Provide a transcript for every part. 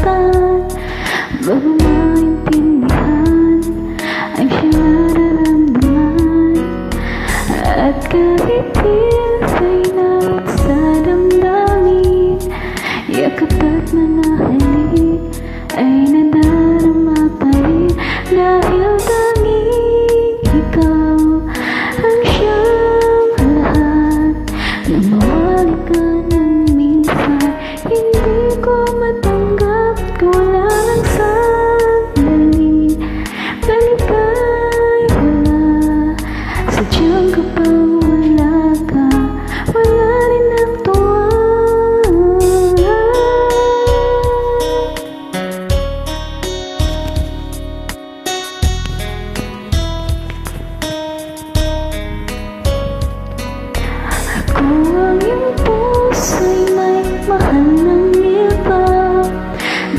minsan bago maintindihan ang siyang nararamdaman. At kahit sa'y nabot sa damdamin, yakap at nanahalik ay nadarama pa rin. Dahil tanging ikaw ang siyang lahat. Nang mawali ka ng minsan, hindi ko matanggap kung wala lang sandali. Balik ay wala, sadyang kapag wala ka, wala rin ang tuwa. Kung ang iyong puso'y may mahal ng iba,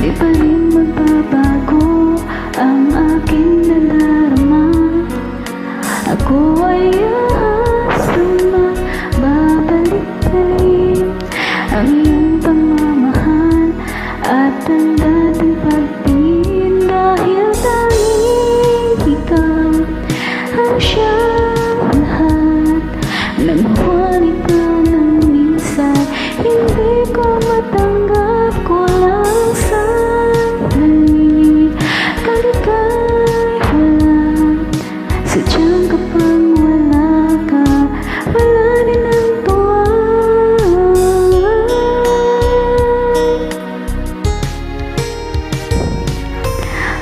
di pa rin magbabago ang aking nadarama. Ako ay aasang magbabalik pa rin ang iyong pagmamahal at ang dating pagtingin. Dahil tanging ikaw ang siyang lahat. Nang mawali ka ng minsan, hindi ko matanggap kung walang sandali. Balik ay wala, sadyang kapag wala ka, wala rin ang tuwa.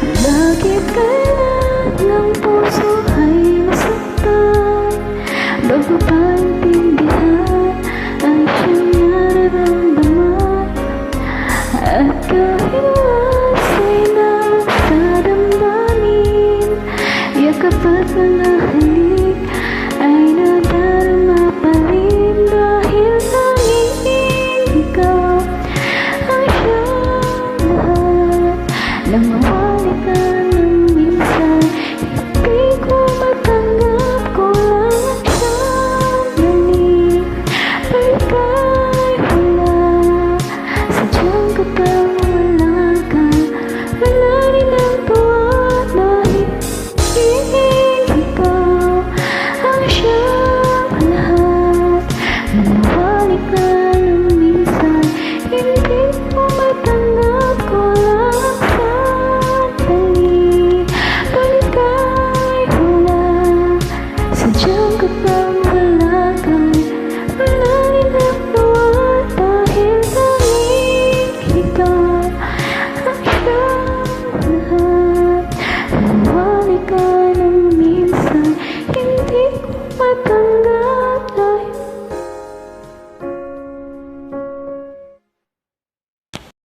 Bakit kailan ng puso ay masaktan bago paintindihan ang siyang nararamdaman? At kahit wasa'y nabot sa damdamin, yakap at nanahalik ay nadarama pa rin. Dahil tanging ikaw ang siyang lahat. Nang mawali ka ng minsan, hindi ko matanggap kung lang ang siyang dali. Balik ay wala, sadyang kapag wala ka, wala rin ang tuwa. Dahil ikaw ang siyang lahat. Nang mawali ka ng minsan, hindi ko matanggap kung lang ang sandali. Balik ay wala, sadyang kapag